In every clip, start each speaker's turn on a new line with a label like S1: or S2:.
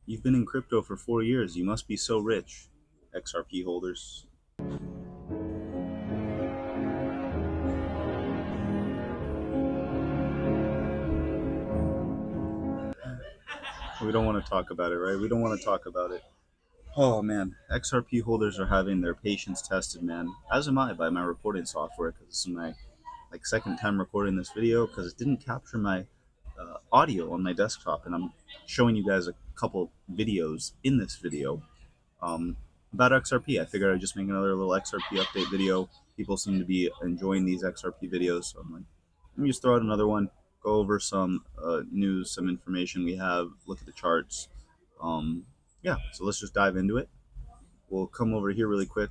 S1: You've been in crypto for 4 years. You must be so rich, XRP holders. We don't want to talk about it, right? We don't want to talk about it. Oh man, XRP holders are having their patience tested, man. As am I by my recording software, because this is my second time recording this video because it didn't capture my audio on my desktop, and I'm showing you guys a couple videos in this video um, about XRP. I figured I'd just make another little XRP update video. People seem to be enjoying these XRP videos, so I'm like, let me just throw out another one, go over some news, some information we have, look at the charts. Um, yeah, so let's just dive into it. We'll come over here really quick.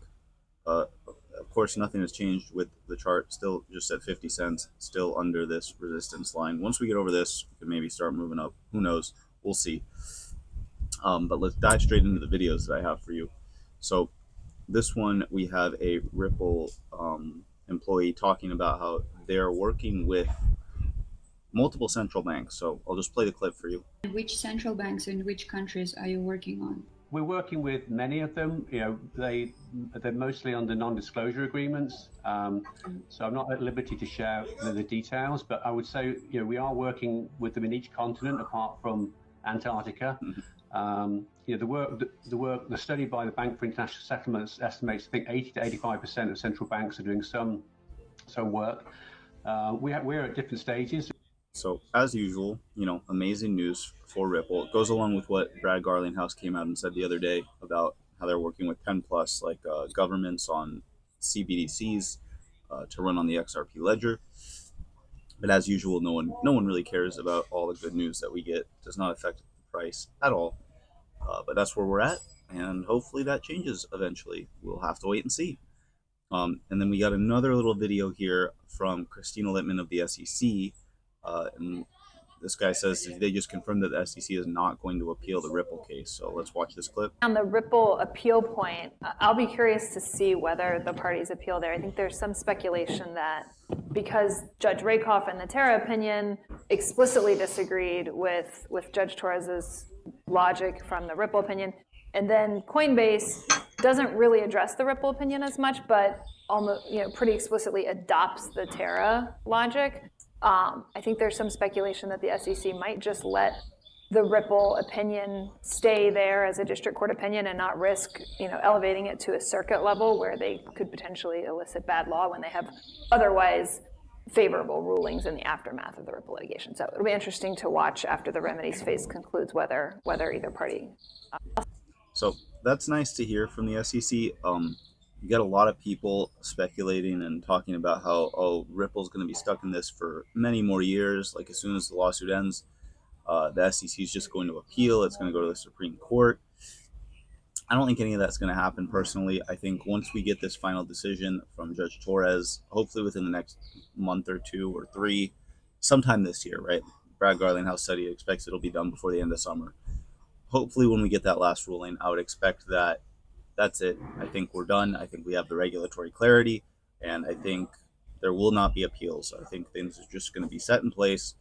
S1: Of course, nothing has changed with the chart, still just at 50 cents, still under this resistance line. Once we get over this, we can maybe start moving up. Who knows? We'll see. But let's dive straight into the videos that I have for you. So this one, we have a Ripple employee talking about how they're working with multiple central banks. So I'll just play the clip for you.
S2: Which central banks and which countries are you working on?
S3: We're working with many of them. They're mostly under non-disclosure agreements, so I'm not at liberty to share the details. But I would say, we are working with them in each continent apart from Antarctica. The study by the Bank for International Settlements estimates, I think, 80 to 85% of central banks are doing some work. We're at different stages.
S1: So as usual, amazing news for Ripple. It goes along with what Brad Garlinghouse came out and said the other day about how they're working with Pen Plus, like governments on CBDCs to run on the XRP ledger. But as usual, no one really cares about all the good news that we get. It does not affect the price at all. But that's where we're at, and hopefully that changes eventually. We'll have to wait and see. And then we got another little video here from Christina Littman of the SEC. And this guy says they just confirmed that the SEC is not going to appeal the Ripple case. So let's watch this clip.
S4: On the Ripple appeal point, I'll be curious to see whether the parties appeal there. I think there's some speculation that because Judge Rakoff in the Terra opinion explicitly disagreed with Judge Torres's logic from the Ripple opinion, and then Coinbase doesn't really address the Ripple opinion as much, but almost pretty explicitly adopts the Terra logic. I think there's some speculation that the SEC might just let the Ripple opinion stay there as a district court opinion and not risk, elevating it to a circuit level where they could potentially elicit bad law when they have otherwise favorable rulings in the aftermath of the Ripple litigation. So it'll be interesting to watch after the remedies phase concludes whether either party.
S1: So that's nice to hear from the SEC. You got a lot of people speculating and talking about how, Ripple's going to be stuck in this for many more years. Like as soon as the lawsuit ends, the SEC is just going to appeal. It's going to go to the Supreme Court. I don't think any of that's going to happen personally. I think once we get this final decision from Judge Torres, hopefully within the next month or 2 or 3, sometime this year, right? Brad Garlinghouse said he expects it'll be done before the end of summer. Hopefully when we get that last ruling, I would expect that that's it. I think we're done. I think we have the regulatory clarity, and I think there will not be appeals. I think things are just going to be set in place,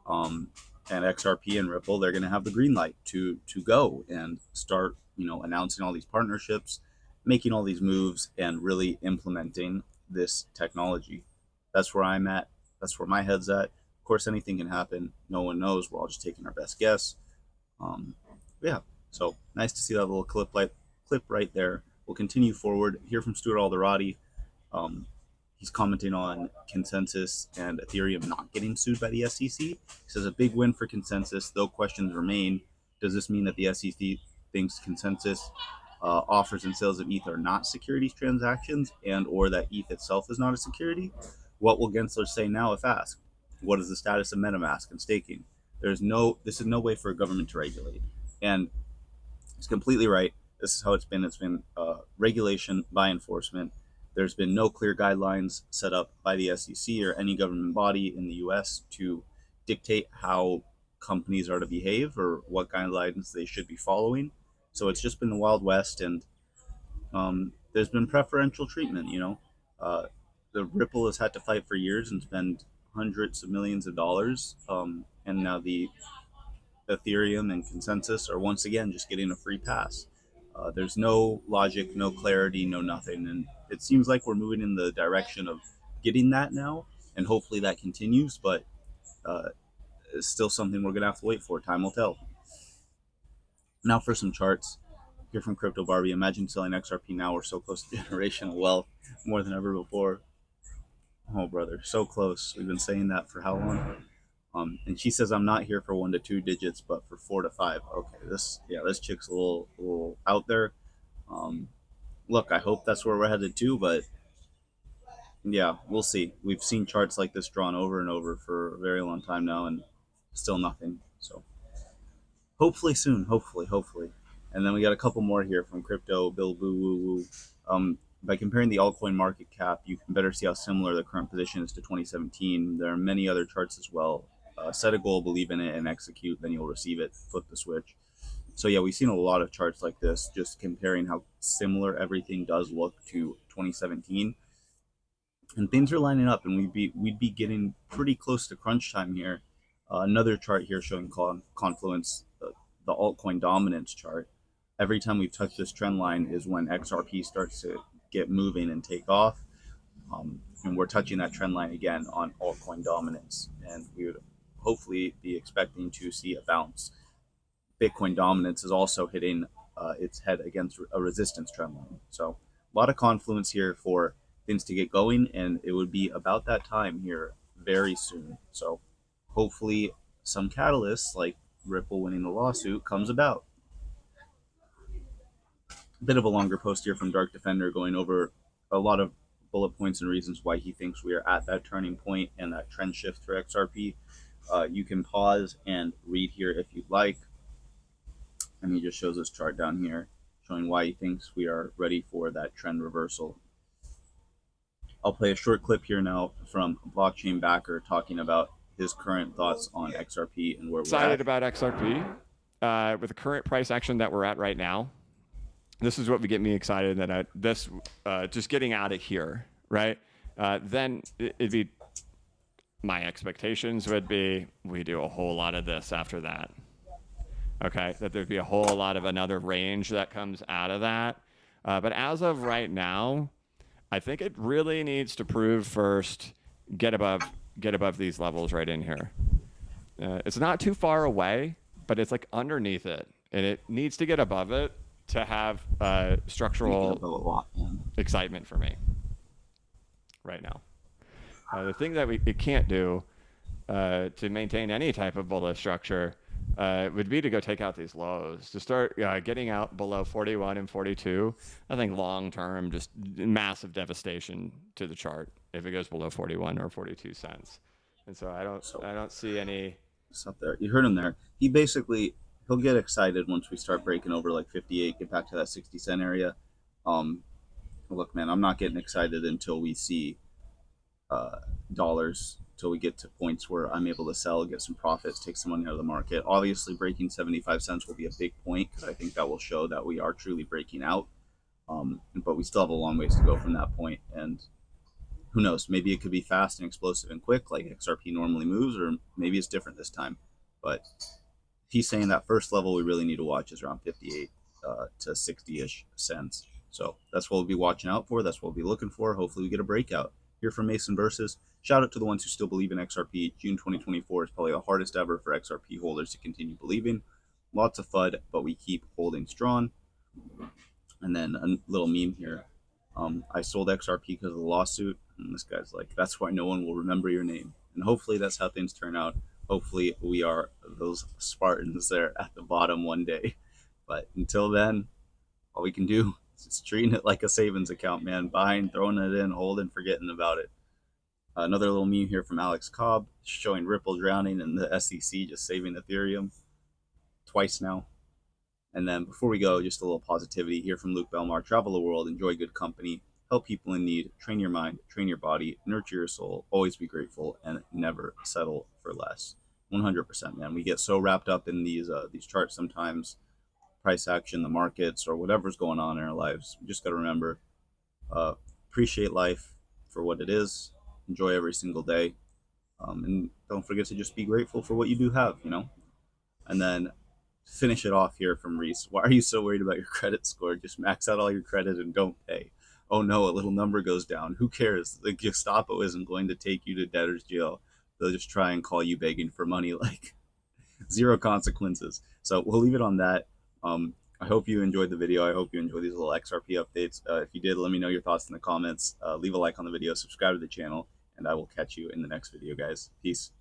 S1: and XRP and Ripple, they're going to have the green light to go and start, announcing all these partnerships, making all these moves, and really implementing this technology. That's where I'm at. That's where my head's at. Of course, anything can happen. No one knows. We're all just taking our best guess. Yeah. So nice to see that little clip right there. We'll continue forward. Hear from Stuart Alderati. He's commenting on Consensus and Ethereum not getting sued by the SEC. He says a big win for Consensus, though questions remain. Does this mean that the SEC thinks Consensus offers and sales of ETH are not securities transactions, and or that ETH itself is not a security? What will Gensler say now if asked? What is the status of MetaMask and staking? This is no way for a government to regulate. And he's completely right. This is how it's been. It's been regulation by enforcement. There's been no clear guidelines set up by the SEC or any government body in the US to dictate how companies are to behave or what guidelines they should be following. So it's just been the Wild West, and there's been preferential treatment. The Ripple has had to fight for years and spend hundreds of millions of dollars, and now the Ethereum and consensus are once again just getting a free pass. There's no logic, no clarity, no nothing, and it seems like we're moving in the direction of getting that now, and hopefully that continues. But it's still something we're gonna have to wait for. Time will tell. Now for some charts. Here from Crypto Barbie. Imagine selling XRP now. We're so close to generational wealth, more than ever before. Oh, brother, so close. We've been saying that for how long? And she says I'm not here for 1 to 2 digits, but for 4 to 5. Okay, this chick's a little out there. Um, Look, I hope that's where we're headed to, but yeah, we'll see. We've seen charts like this drawn over and over for a very long time now, and still nothing. So hopefully soon, hopefully. And then we got a couple more here from Crypto Bill Boo Woo Woo. By comparing the altcoin market cap, you can better see how similar the current position is to 2017. There are many other charts as well. Set a goal, believe in it, and execute. Then you'll receive it. Flip the switch. So yeah, we've seen a lot of charts like this, just comparing how similar everything does look to 2017, and things are lining up, and we'd be getting pretty close to crunch time here. Another chart here showing confluence, the altcoin dominance chart. Every time we've touched this trend line is when XRP starts to get moving and take off. And we're touching that trend line again on altcoin dominance, and we would hopefully be expecting to see a bounce. Bitcoin dominance is also hitting its head against a resistance trend line. So a lot of confluence here for things to get going, and it would be about that time here very soon. So hopefully some catalysts like Ripple winning the lawsuit comes about. A bit of a longer post here from Dark Defender going over a lot of bullet points and reasons why he thinks we are at that turning point and that trend shift for XRP. You can pause and read here if you'd like. And he just shows this chart down here showing why he thinks we are ready for that trend reversal. I'll play a short clip here now from Blockchain Backer talking about his current thoughts on XRP and where we're
S5: Excited
S1: at.
S5: about XRP with the current price action that we're at right now. This is what would get me excited. Just getting out of here, right? Then it'd be my expectations would be we do a whole lot of this after that. Okay, that there'd be a whole lot of another range that comes out of that. But as of right now, I think it really needs to prove first, get above these levels right in here. It's not too far away, but it's like underneath it, and it needs to get above it to have structural excitement for me right now. The thing that it can't do to maintain any type of bullish structure would be to go take out these lows, to start getting out below 41 and 42. I think long term, just massive devastation to the chart if it goes below 41 or 42 cents. And so I don't see any.
S1: It's up there. You heard him there. He'll get excited once we start breaking over like 58, get back to that 60 cent area. Look, man, I'm not getting excited until we see dollars, till we get to points where I'm able to sell, get some profits, take some money out of the market. Obviously, breaking 75 cents will be a big point because I think that will show that we are truly breaking out. But we still have a long ways to go from that point. And who knows? Maybe it could be fast and explosive and quick like XRP normally moves, or maybe it's different this time. But he's saying that first level we really need to watch is around 58 to 60-ish cents. So that's what we'll be watching out for. That's what we'll be looking for. Hopefully we get a breakout. Here from Mason Versus. Shout out to the ones who still believe in XRP. June 2024 is probably the hardest ever for XRP holders to continue believing. Lots of FUD, but we keep holding strong. And then a little meme here. I sold XRP because of the lawsuit. And this guy's like, that's why no one will remember your name. And hopefully that's how things turn out. Hopefully we are those Spartans there at the bottom one day. But until then, all we can do is treating it like a savings account, man. Buying, throwing it in, holding, forgetting about it. Another little meme here from Alex Cobb showing Ripple drowning and the SEC just saving Ethereum twice now. And then before we go, just a little positivity here from Luke Belmar. Travel the world, enjoy good company, help people in need, train your mind, train your body, nurture your soul, always be grateful, and never settle for less. 100%, man. We get so wrapped up in these charts sometimes, price action, the markets, or whatever's going on in our lives. We just got to remember, appreciate life for what it is, enjoy every single day, and don't forget to just be grateful for what you do have, And then finish it off here from Reese. Why are you so worried about your credit score? Just max out all your credit and don't pay. Oh no, a little number goes down. Who cares? The Gestapo isn't going to take you to debtor's jail. They'll just try and call you begging for money. Like, zero consequences. So we'll leave it on that. I hope you enjoyed the video. I hope you enjoyed these little XRP updates. If you did, let me know your thoughts in the comments. Leave a like on the video, subscribe to the channel, and I will catch you in the next video, guys. Peace.